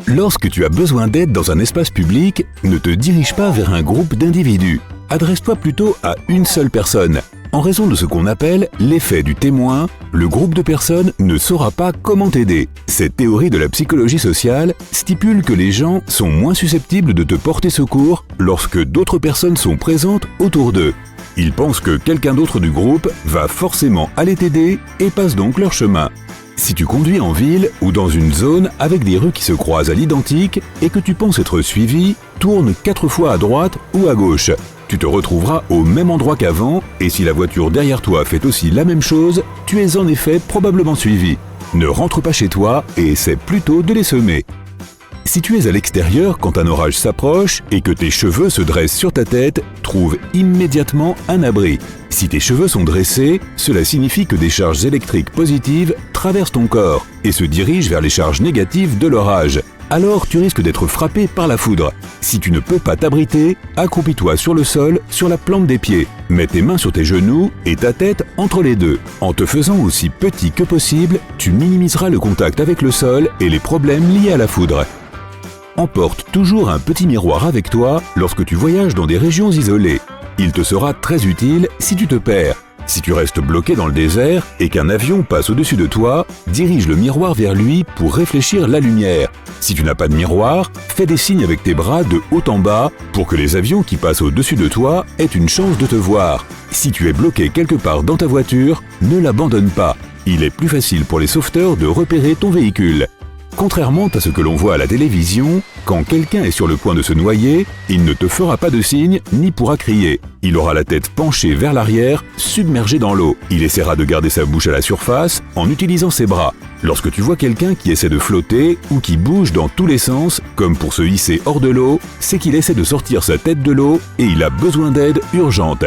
Lorsque tu as besoin d'aide dans un espace public, ne te dirige pas vers un groupe d'individus. Adresse-toi plutôt à une seule personne. En raison de ce qu'on appelle l'effet du témoin, le groupe de personnes ne saura pas comment t'aider. Cette théorie de la psychologie sociale stipule que les gens sont moins susceptibles de te porter secours lorsque d'autres personnes sont présentes autour d'eux. Ils pensent que quelqu'un d'autre du groupe va forcément aller t'aider et passent donc leur chemin. Si tu conduis en ville ou dans une zone avec des rues qui se croisent à l'identique et que tu penses être suivi, tourne 4 fois à droite ou à gauche. Tu te retrouveras au même endroit qu'avant et si la voiture derrière toi fait aussi la même chose, tu es en effet probablement suivi. Ne rentre pas chez toi et essaie plutôt de les semer. Si tu es à l'extérieur quand un orage s'approche et que tes cheveux se dressent sur ta tête, trouve immédiatement un abri. Si tes cheveux sont dressés, cela signifie que des charges électriques positives traversent ton corps et se dirigent vers les charges négatives de l'orage. Alors tu risques d'être frappé par la foudre. Si tu ne peux pas t'abriter, accroupis-toi sur le sol, sur la plante des pieds. Mets tes mains sur tes genoux et ta tête entre les deux. En te faisant aussi petit que possible, tu minimiseras le contact avec le sol et les problèmes liés à la foudre. Emporte toujours un petit miroir avec toi lorsque tu voyages dans des régions isolées. Il te sera très utile si tu te perds. Si tu restes bloqué dans le désert et qu'un avion passe au-dessus de toi, dirige le miroir vers lui pour réfléchir la lumière. Si tu n'as pas de miroir, fais des signes avec tes bras de haut en bas pour que les avions qui passent au-dessus de toi aient une chance de te voir. Si tu es bloqué quelque part dans ta voiture, ne l'abandonne pas. Il est plus facile pour les sauveteurs de repérer ton véhicule. Contrairement à ce que l'on voit à la télévision, quand quelqu'un est sur le point de se noyer, il ne te fera pas de signe ni pourra crier. Il aura la tête penchée vers l'arrière, submergé dans l'eau. Il essaiera de garder sa bouche à la surface en utilisant ses bras. Lorsque tu vois quelqu'un qui essaie de flotter ou qui bouge dans tous les sens, comme pour se hisser hors de l'eau, c'est qu'il essaie de sortir sa tête de l'eau et il a besoin d'aide urgente.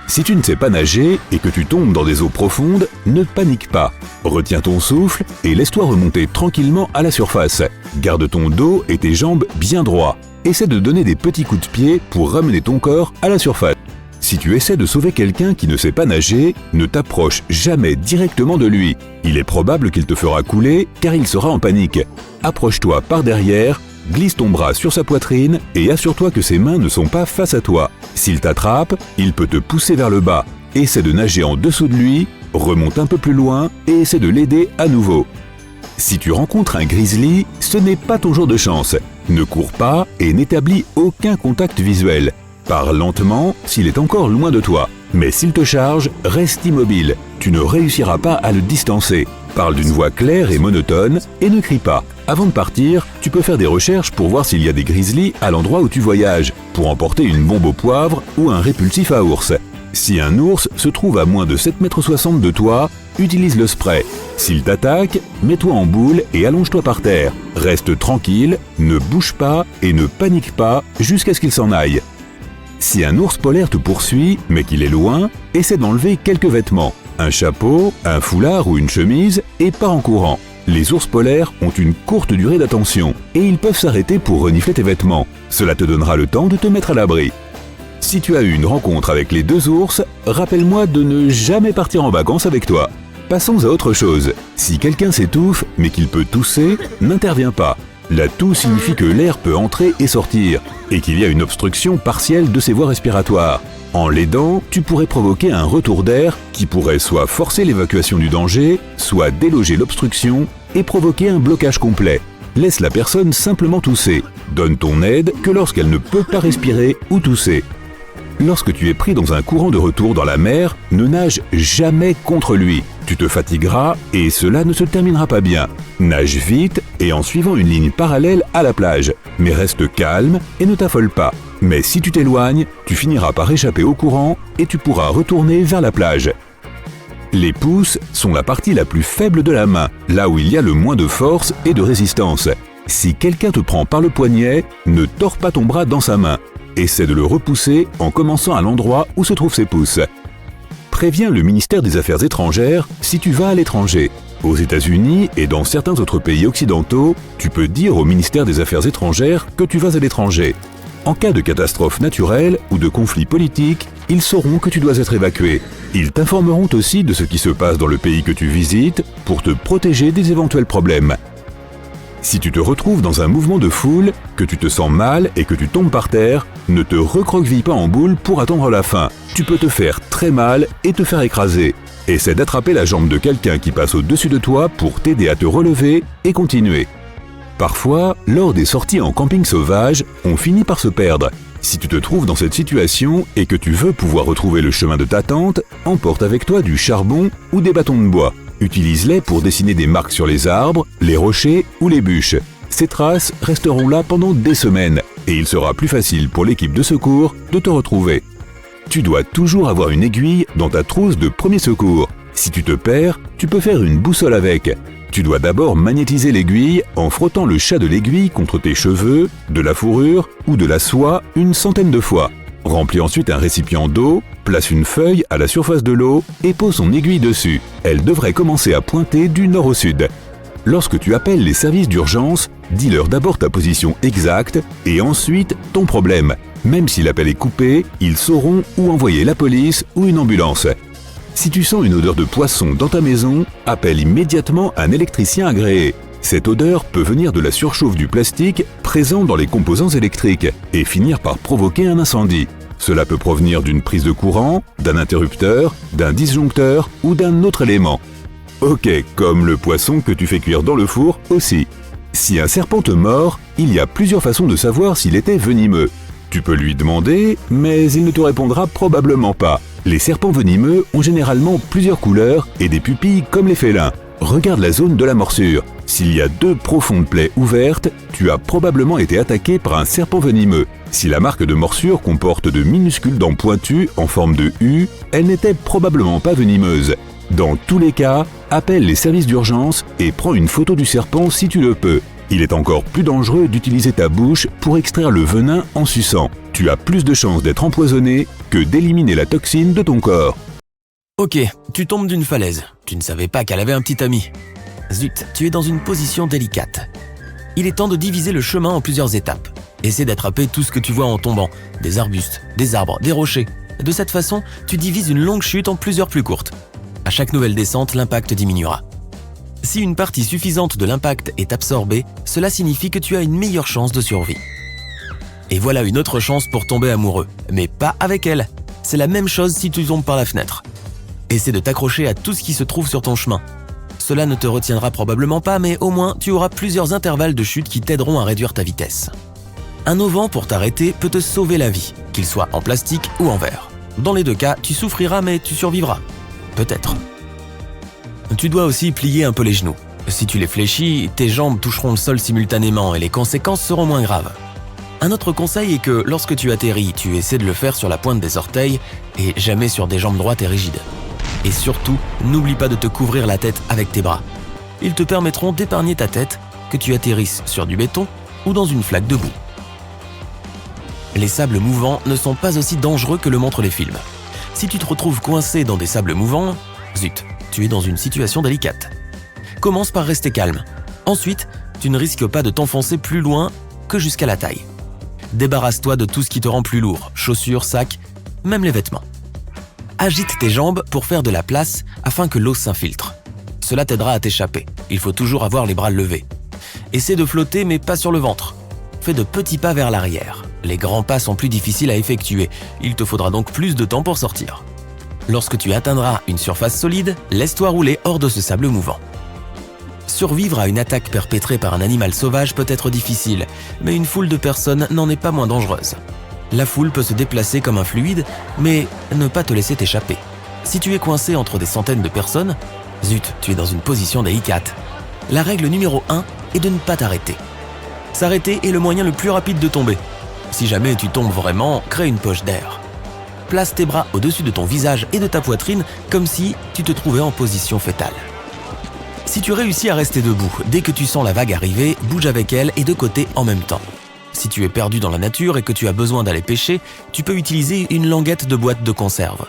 Si tu ne sais pas nager et que tu tombes dans des eaux profondes, ne panique pas. Retiens ton souffle et laisse-toi remonter tranquillement à la surface. Garde ton dos et tes jambes bien droits. Essaie de donner des petits coups de pied pour ramener ton corps à la surface. Si tu essaies de sauver quelqu'un qui ne sait pas nager, ne t'approche jamais directement de lui. Il est probable qu'il te fera couler car il sera en panique. Approche-toi par derrière, glisse ton bras sur sa poitrine et assure-toi que ses mains ne sont pas face à toi. S'il t'attrape, il peut te pousser vers le bas. Essaie de nager en dessous de lui, remonte un peu plus loin et essaie de l'aider à nouveau. Si tu rencontres un grizzly, ce n'est pas ton jour de chance. Ne cours pas et n'établis aucun contact visuel. Parle lentement s'il est encore loin de toi. Mais s'il te charge, reste immobile. Tu ne réussiras pas à le distancer. Parle d'une voix claire et monotone et ne crie pas. Avant de partir, tu peux faire des recherches pour voir s'il y a des grizzlies à l'endroit où tu voyages, pour emporter une bombe au poivre ou un répulsif à ours. Si un ours se trouve à moins de 7,60 m de toi, utilise le spray. S'il t'attaque, mets-toi en boule et allonge-toi par terre. Reste tranquille, ne bouge pas et ne panique pas jusqu'à ce qu'il s'en aille. Si un ours polaire te poursuit, mais qu'il est loin, essaie d'enlever quelques vêtements. Un chapeau, un foulard ou une chemise et pars en courant. Les ours polaires ont une courte durée d'attention et ils peuvent s'arrêter pour renifler tes vêtements. Cela te donnera le temps de te mettre à l'abri. Si tu as eu une rencontre avec les 2 ours, rappelle-moi de ne jamais partir en vacances avec toi. Passons à autre chose. Si quelqu'un s'étouffe mais qu'il peut tousser, n'interviens pas. La toux signifie que l'air peut entrer et sortir et qu'il y a une obstruction partielle de ses voies respiratoires. En l'aidant, tu pourrais provoquer un retour d'air qui pourrait soit forcer l'évacuation du danger, soit déloger l'obstruction et provoquer un blocage complet. Laisse la personne simplement tousser. Donne ton aide que lorsqu'elle ne peut pas respirer ou tousser. Lorsque tu es pris dans un courant de retour dans la mer, ne nage jamais contre lui. Tu te fatigueras et cela ne se terminera pas bien. Nage vite et en suivant une ligne parallèle à la plage. Mais reste calme et ne t'affole pas. Mais si tu t'éloignes, tu finiras par échapper au courant et tu pourras retourner vers la plage. Les pouces sont la partie la plus faible de la main, là où il y a le moins de force et de résistance. Si quelqu'un te prend par le poignet, ne tords pas ton bras dans sa main. Essaie de le repousser en commençant à l'endroit où se trouvent ses pouces. Préviens le ministère des Affaires étrangères si tu vas à l'étranger. Aux États-Unis et dans certains autres pays occidentaux, tu peux dire au ministère des Affaires étrangères que tu vas à l'étranger. En cas de catastrophe naturelle ou de conflit politique, ils sauront que tu dois être évacué. Ils t'informeront aussi de ce qui se passe dans le pays que tu visites pour te protéger des éventuels problèmes. Si tu te retrouves dans un mouvement de foule, que tu te sens mal et que tu tombes par terre, ne te recroqueville pas en boule pour attendre la fin. Tu peux te faire très mal et te faire écraser. Essaie d'attraper la jambe de quelqu'un qui passe au-dessus de toi pour t'aider à te relever et continuer. Parfois, lors des sorties en camping sauvage, on finit par se perdre. Si tu te trouves dans cette situation et que tu veux pouvoir retrouver le chemin de ta tente, emporte avec toi du charbon ou des bâtons de bois. Utilise-les pour dessiner des marques sur les arbres, les rochers ou les bûches. Ces traces resteront là pendant des semaines et il sera plus facile pour l'équipe de secours de te retrouver. Tu dois toujours avoir une aiguille dans ta trousse de premier secours. Si tu te perds, tu peux faire une boussole avec. Tu dois d'abord magnétiser l'aiguille en frottant le chat de l'aiguille contre tes cheveux, de la fourrure ou de la soie une centaine de fois. Remplis ensuite un récipient d'eau, place une feuille à la surface de l'eau et pose son aiguille dessus. Elle devrait commencer à pointer du nord au sud. Lorsque tu appelles les services d'urgence, dis-leur d'abord ta position exacte et ensuite ton problème. Même si l'appel est coupé, ils sauront où envoyer la police ou une ambulance. Si tu sens une odeur de poisson dans ta maison, appelle immédiatement un électricien agréé. Cette odeur peut venir de la surchauffe du plastique présent dans les composants électriques et finir par provoquer un incendie. Cela peut provenir d'une prise de courant, d'un interrupteur, d'un disjoncteur ou d'un autre élément. Ok, comme le poisson que tu fais cuire dans le four aussi. Si un serpent te mord, il y a plusieurs façons de savoir s'il était venimeux. Tu peux lui demander, mais il ne te répondra probablement pas. Les serpents venimeux ont généralement plusieurs couleurs et des pupilles comme les félins. Regarde la zone de la morsure. S'il y a 2 profondes plaies ouvertes, tu as probablement été attaqué par un serpent venimeux. Si la marque de morsure comporte de minuscules dents pointues en forme de U, elle n'était probablement pas venimeuse. Dans tous les cas, appelle les services d'urgence et prends une photo du serpent si tu le peux. Il est encore plus dangereux d'utiliser ta bouche pour extraire le venin en suçant. Tu as plus de chances d'être empoisonné que d'éliminer la toxine de ton corps. Ok, tu tombes d'une falaise. Tu ne savais pas qu'elle avait un petit ami. Zut, tu es dans une position délicate. Il est temps de diviser le chemin en plusieurs étapes. Essaie d'attraper tout ce que tu vois en tombant. Des arbustes, des arbres, des rochers. De cette façon, tu divises une longue chute en plusieurs plus courtes. À chaque nouvelle descente, l'impact diminuera. Si une partie suffisante de l'impact est absorbée, cela signifie que tu as une meilleure chance de survie. Et voilà une autre chance pour tomber amoureux, mais pas avec elle. C'est la même chose si tu tombes par la fenêtre. Essaie de t'accrocher à tout ce qui se trouve sur ton chemin. Cela ne te retiendra probablement pas, mais au moins tu auras plusieurs intervalles de chute qui t'aideront à réduire ta vitesse. Un auvent pour t'arrêter peut te sauver la vie, qu'il soit en plastique ou en verre. Dans les deux cas, tu souffriras mais tu survivras. Peut-être. Tu dois aussi plier un peu les genoux. Si tu les fléchis, tes jambes toucheront le sol simultanément et les conséquences seront moins graves. Un autre conseil est que lorsque tu atterris, tu essaies de le faire sur la pointe des orteils et jamais sur des jambes droites et rigides. Et surtout, n'oublie pas de te couvrir la tête avec tes bras. Ils te permettront d'épargner ta tête, que tu atterrisses sur du béton ou dans une flaque de boue. Les sables mouvants ne sont pas aussi dangereux que le montrent les films. Si tu te retrouves coincé dans des sables mouvants, zut, tu es dans une situation délicate. Commence par rester calme. Ensuite, tu ne risques pas de t'enfoncer plus loin que jusqu'à la taille. Débarrasse-toi de tout ce qui te rend plus lourd, chaussures, sacs, même les vêtements. Agite tes jambes pour faire de la place afin que l'eau s'infiltre. Cela t'aidera à t'échapper. Il faut toujours avoir les bras levés. Essaie de flotter mais pas sur le ventre. Fais de petits pas vers l'arrière. Les grands pas sont plus difficiles à effectuer. Il te faudra donc plus de temps pour sortir. Lorsque tu atteindras une surface solide, laisse-toi rouler hors de ce sable mouvant. Survivre à une attaque perpétrée par un animal sauvage peut être difficile, mais une foule de personnes n'en est pas moins dangereuse. La foule peut se déplacer comme un fluide, mais ne pas te laisser t'échapper. Si tu es coincé entre des centaines de personnes, zut, tu es dans une position délicate. La règle numéro 1 est de ne pas t'arrêter. S'arrêter est le moyen le plus rapide de tomber. Si jamais tu tombes vraiment, crée une poche d'air. Place tes bras au-dessus de ton visage et de ta poitrine comme si tu te trouvais en position fétale. Si tu réussis à rester debout, dès que tu sens la vague arriver, bouge avec elle et de côté en même temps. Si tu es perdu dans la nature et que tu as besoin d'aller pêcher, tu peux utiliser une languette de boîte de conserve.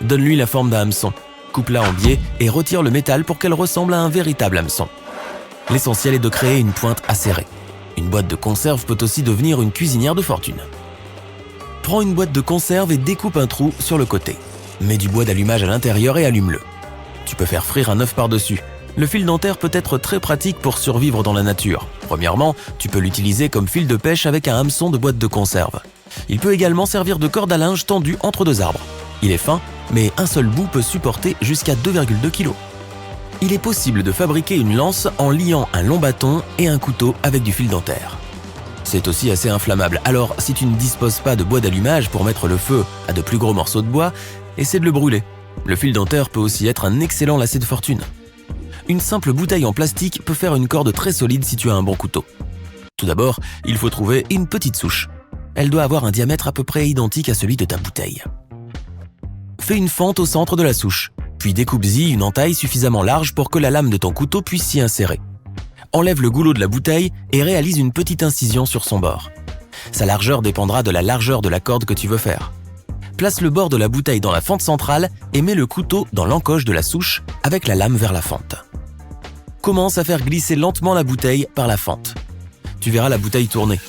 Donne-lui la forme d'un hameçon, coupe-la en biais et retire le métal pour qu'elle ressemble à un véritable hameçon. L'essentiel est de créer une pointe acérée. Une boîte de conserve peut aussi devenir une cuisinière de fortune. Prends une boîte de conserve et découpe un trou sur le côté. Mets du bois d'allumage à l'intérieur et allume-le. Tu peux faire frire un œuf par-dessus. Le fil dentaire peut être très pratique pour survivre dans la nature. Premièrement, tu peux l'utiliser comme fil de pêche avec un hameçon de boîte de conserve. Il peut également servir de corde à linge tendue entre deux arbres. Il est fin, mais un seul bout peut supporter jusqu'à 2,2 kg. Il est possible de fabriquer une lance en liant un long bâton et un couteau avec du fil dentaire. C'est aussi assez inflammable, alors si tu ne disposes pas de bois d'allumage pour mettre le feu à de plus gros morceaux de bois, essaie de le brûler. Le fil dentaire peut aussi être un excellent lacet de fortune. Une simple bouteille en plastique peut faire une corde très solide si tu as un bon couteau. Tout d'abord, il faut trouver une petite souche. Elle doit avoir un diamètre à peu près identique à celui de ta bouteille. Fais une fente au centre de la souche, puis découpe-y une entaille suffisamment large pour que la lame de ton couteau puisse s'y insérer. Enlève le goulot de la bouteille et réalise une petite incision sur son bord. Sa largeur dépendra de la largeur de la corde que tu veux faire. Place le bord de la bouteille dans la fente centrale et mets le couteau dans l'encoche de la souche avec la lame vers la fente. Commence à faire glisser lentement la bouteille par la fente. Tu verras la bouteille tourner.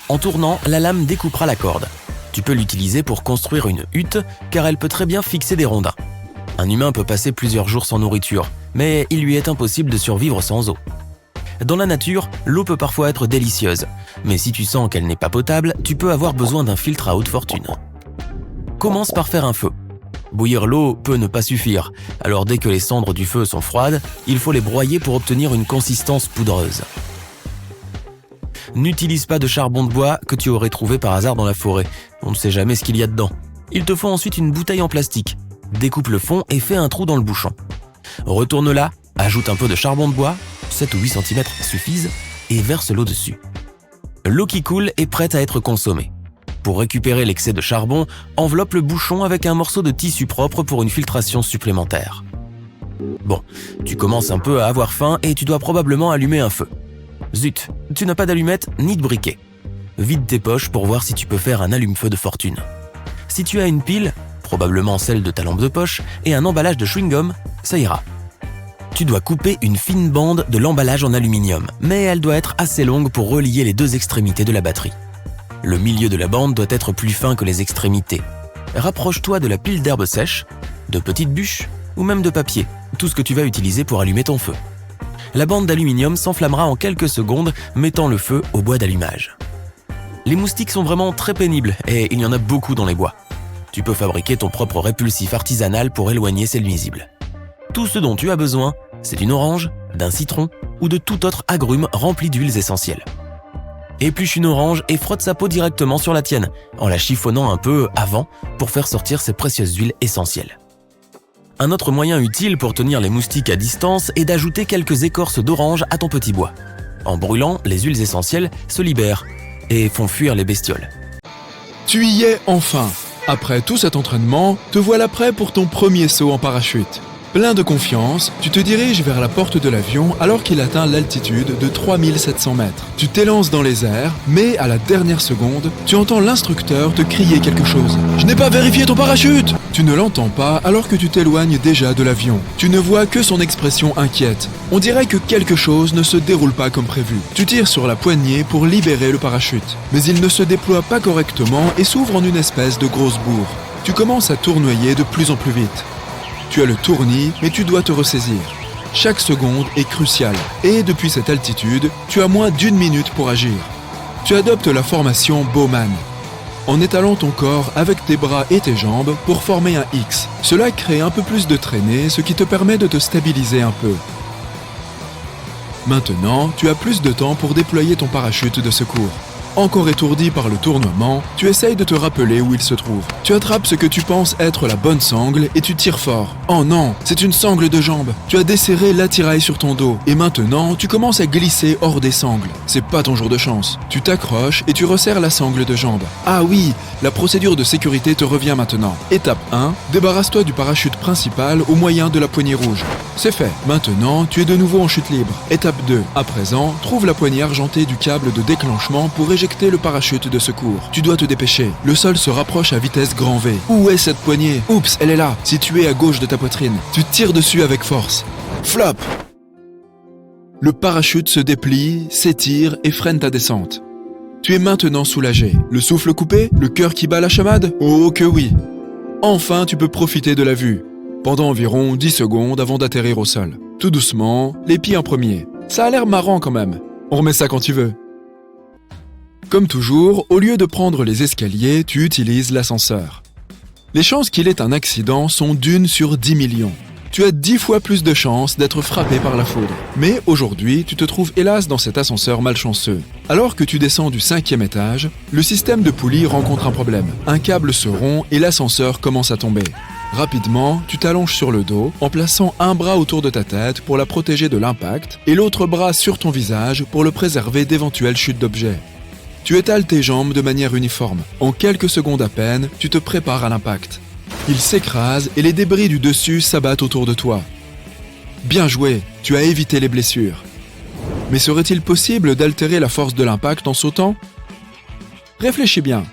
En tournant, la lame découpera la corde. Tu peux l'utiliser pour construire une hutte car elle peut très bien fixer des rondins. Un humain peut passer plusieurs jours sans nourriture, mais il lui est impossible de survivre sans eau. Dans la nature, l'eau peut parfois être délicieuse, mais si tu sens qu'elle n'est pas potable, tu peux avoir besoin d'un filtre à haute fortune. Commence par faire un feu. Bouillir l'eau peut ne pas suffire, alors dès que les cendres du feu sont froides, il faut les broyer pour obtenir une consistance poudreuse. N'utilise pas de charbon de bois que tu aurais trouvé par hasard dans la forêt, on ne sait jamais ce qu'il y a dedans. Il te faut ensuite une bouteille en plastique. Découpe le fond et fais un trou dans le bouchon. Retourne-la, ajoute un peu de charbon de bois, 7 ou 8 cm suffisent, et verse l'eau dessus. L'eau qui coule est prête à être consommée. Pour récupérer l'excès de charbon, enveloppe le bouchon avec un morceau de tissu propre pour une filtration supplémentaire. Bon, tu commences un peu à avoir faim et tu dois probablement allumer un feu. Zut, tu n'as pas d'allumette ni de briquet. Vide tes poches pour voir si tu peux faire un allume-feu de fortune. Si tu as une pile, probablement celle de ta lampe de poche, et un emballage de chewing-gum, ça ira. Tu dois couper une fine bande de l'emballage en aluminium, mais elle doit être assez longue pour relier les deux extrémités de la batterie. Le milieu de la bande doit être plus fin que les extrémités. Rapproche-toi de la pile d'herbes sèches, de petites bûches ou même de papier, tout ce que tu vas utiliser pour allumer ton feu. La bande d'aluminium s'enflammera en quelques secondes, mettant le feu au bois d'allumage. Les moustiques sont vraiment très pénibles et il y en a beaucoup dans les bois. Tu peux fabriquer ton propre répulsif artisanal pour éloigner ces nuisibles. Tout ce dont tu as besoin, c'est d'une orange, d'un citron ou de tout autre agrume rempli d'huiles essentielles. Épluche une orange et frotte sa peau directement sur la tienne, en la chiffonnant un peu avant pour faire sortir ces précieuses huiles essentielles. Un autre moyen utile pour tenir les moustiques à distance est d'ajouter quelques écorces d'orange à ton petit bois. En brûlant, les huiles essentielles se libèrent et font fuir les bestioles. Tu y es enfin. Après tout cet entraînement, te voilà prêt pour ton premier saut en parachute. Plein de confiance, tu te diriges vers la porte de l'avion alors qu'il atteint l'altitude de 3700 mètres. Tu t'élances dans les airs, mais à la dernière seconde, tu entends l'instructeur te crier quelque chose. « Je n'ai pas vérifié ton parachute !» Tu ne l'entends pas alors que tu t'éloignes déjà de l'avion. Tu ne vois que son expression inquiète. On dirait que quelque chose ne se déroule pas comme prévu. Tu tires sur la poignée pour libérer le parachute. Mais il ne se déploie pas correctement et s'ouvre en une espèce de grosse bourre. Tu commences à tournoyer de plus en plus vite. Tu as le tournis, mais tu dois te ressaisir. Chaque seconde est cruciale. Et depuis cette altitude, tu as moins d'1 minute pour agir. Tu adoptes la formation Bowman, en étalant ton corps avec tes bras et tes jambes pour former un X. Cela crée un peu plus de traînée, ce qui te permet de te stabiliser un peu. Maintenant, tu as plus de temps pour déployer ton parachute de secours. Encore étourdi par le tournoiement, tu essayes de te rappeler où il se trouve. Tu attrapes ce que tu penses être la bonne sangle et tu tires fort. Oh non, c'est une sangle de jambe. Tu as desserré l'attirail sur ton dos et maintenant tu commences à glisser hors des sangles. C'est pas ton jour de chance. Tu t'accroches et tu resserres la sangle de jambe. Ah oui, la procédure de sécurité te revient maintenant. Étape 1, débarrasse-toi du parachute principal au moyen de la poignée rouge. C'est fait. Maintenant, tu es de nouveau en chute libre. Étape 2, à présent, trouve la poignée argentée du câble de déclenchement pour éjecter le parachute de secours. Tu dois te dépêcher. Le sol se rapproche à vitesse grand V. Où est cette poignée? Oups, elle est là, située à gauche de ta poitrine. Tu tires dessus avec force. Flop! Le parachute se déplie, s'étire et freine ta descente. Tu es maintenant soulagé. Le souffle coupé? Le cœur qui bat la chamade? Oh que oui! Enfin, tu peux profiter de la vue. Pendant environ 10 secondes avant d'atterrir au sol. Tout doucement, les pieds en premier. Ça a l'air marrant quand même. On remet ça quand tu veux. Comme toujours, au lieu de prendre les escaliers, tu utilises l'ascenseur. Les chances qu'il ait un accident sont d'1 sur 10 millions. Tu as 10 fois plus de chances d'être frappé par la foudre. Mais aujourd'hui, tu te trouves hélas dans cet ascenseur malchanceux. Alors que tu descends du 5e étage, le système de poulie rencontre un problème. Un câble se rompt et l'ascenseur commence à tomber. Rapidement, tu t'allonges sur le dos en plaçant un bras autour de ta tête pour la protéger de l'impact et l'autre bras sur ton visage pour le préserver d'éventuelles chutes d'objets. Tu étales tes jambes de manière uniforme. En quelques secondes à peine, tu te prépares à l'impact. Il s'écrase et les débris du dessus s'abattent autour de toi. Bien joué, tu as évité les blessures. Mais serait-il possible d'altérer la force de l'impact en sautant? Réfléchis bien.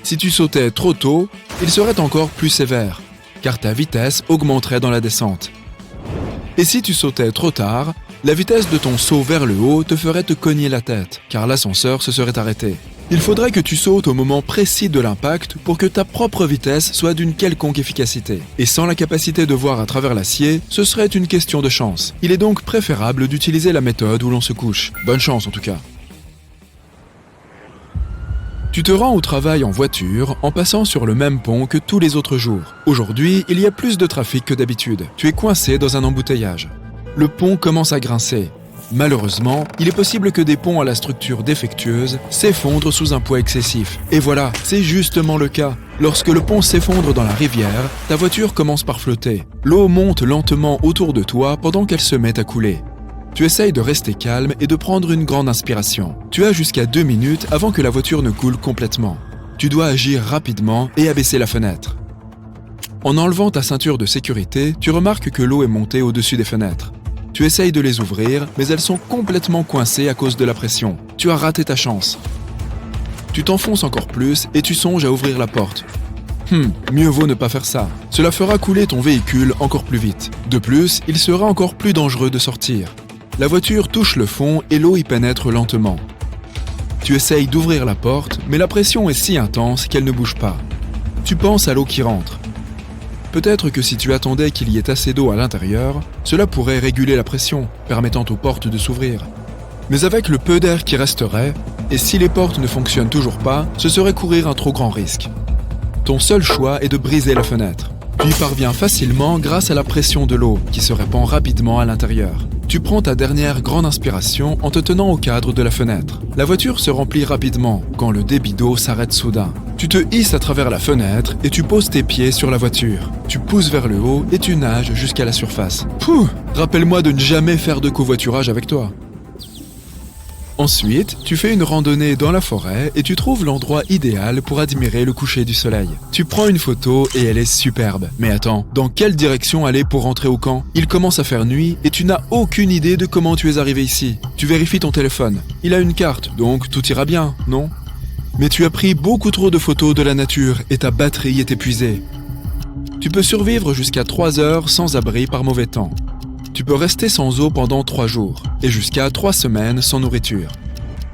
Si tu sautais trop tôt, il serait encore plus sévère, car ta vitesse augmenterait dans la descente. Et si tu sautais trop tard, la vitesse de ton saut vers le haut te ferait te cogner la tête, car l'ascenseur se serait arrêté. Il faudrait que tu sautes au moment précis de l'impact pour que ta propre vitesse soit d'une quelconque efficacité. Et sans la capacité de voir à travers l'acier, ce serait une question de chance. Il est donc préférable d'utiliser la méthode où l'on se couche. Bonne chance en tout cas. Tu te rends au travail en voiture en passant sur le même pont que tous les autres jours. Aujourd'hui, il y a plus de trafic que d'habitude. Tu es coincé dans un embouteillage. Le pont commence à grincer. Malheureusement, il est possible que des ponts à la structure défectueuse s'effondrent sous un poids excessif. Et voilà, c'est justement le cas. Lorsque le pont s'effondre dans la rivière, ta voiture commence par flotter. L'eau monte lentement autour de toi pendant qu'elle se met à couler. Tu essayes de rester calme et de prendre une grande inspiration. Tu as jusqu'à 2 minutes avant que la voiture ne coule complètement. Tu dois agir rapidement et abaisser la fenêtre. En enlevant ta ceinture de sécurité, tu remarques que l'eau est montée au-dessus des fenêtres. Tu essayes de les ouvrir, mais elles sont complètement coincées à cause de la pression. Tu as raté ta chance. Tu t'enfonces encore plus et tu songes à ouvrir la porte. Mieux vaut ne pas faire ça. Cela fera couler ton véhicule encore plus vite. De plus, il sera encore plus dangereux de sortir. La voiture touche le fond et l'eau y pénètre lentement. Tu essayes d'ouvrir la porte, mais la pression est si intense qu'elle ne bouge pas. Tu penses à l'eau qui rentre. Peut-être que si tu attendais qu'il y ait assez d'eau à l'intérieur, cela pourrait réguler la pression, permettant aux portes de s'ouvrir. Mais avec le peu d'air qui resterait, et si les portes ne fonctionnent toujours pas, ce serait courir un trop grand risque. Ton seul choix est de briser la fenêtre. Tu y parviens facilement grâce à la pression de l'eau, qui se répand rapidement à l'intérieur. Tu prends ta dernière grande inspiration en te tenant au cadre de la fenêtre. La voiture se remplit rapidement quand le débit d'eau s'arrête soudain. Tu te hisses à travers la fenêtre et tu poses tes pieds sur la voiture. Tu pousses vers le haut et tu nages jusqu'à la surface. Rappelle-moi de ne jamais faire de covoiturage avec toi. Ensuite, tu fais une randonnée dans la forêt et tu trouves l'endroit idéal pour admirer le coucher du soleil. Tu prends une photo et elle est superbe. Mais attends, dans quelle direction aller pour rentrer au camp? Il commence à faire nuit et tu n'as aucune idée de comment tu es arrivé ici. Tu vérifies ton téléphone. Il a une carte, donc tout ira bien, non? Mais tu as pris beaucoup trop de photos de la nature et ta batterie est épuisée. Tu peux survivre jusqu'à 3 heures sans abri par mauvais temps. Tu peux rester sans eau pendant 3 jours et jusqu'à 3 semaines sans nourriture.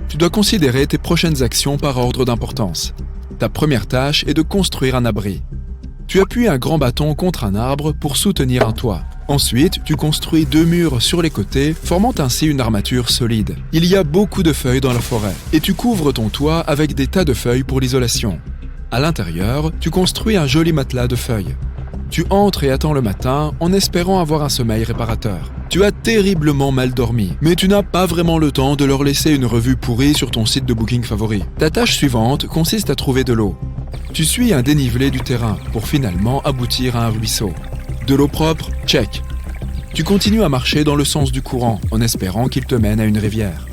Tu dois considérer tes prochaines actions par ordre d'importance. Ta première tâche est de construire un abri. Tu appuies un grand bâton contre un arbre pour soutenir un toit. Ensuite, tu construis 2 murs sur les côtés, formant ainsi une armature solide. Il y a beaucoup de feuilles dans la forêt et tu couvres ton toit avec des tas de feuilles pour l'isolation. À l'intérieur, tu construis un joli matelas de feuilles. Tu entres et attends le matin en espérant avoir un sommeil réparateur. Tu as terriblement mal dormi, mais tu n'as pas vraiment le temps de leur laisser une revue pourrie sur ton site de booking favori. Ta tâche suivante consiste à trouver de l'eau. Tu suis un dénivelé du terrain pour finalement aboutir à un ruisseau. De l'eau propre, check. Tu continues à marcher dans le sens du courant en espérant qu'il te mène à une rivière.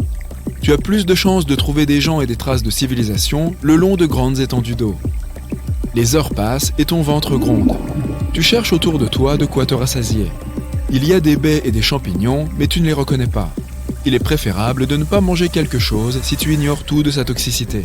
Tu as plus de chances de trouver des gens et des traces de civilisation le long de grandes étendues d'eau. Les heures passent et ton ventre gronde. Tu cherches autour de toi de quoi te rassasier. Il y a des baies et des champignons, mais tu ne les reconnais pas. Il est préférable de ne pas manger quelque chose si tu ignores tout de sa toxicité.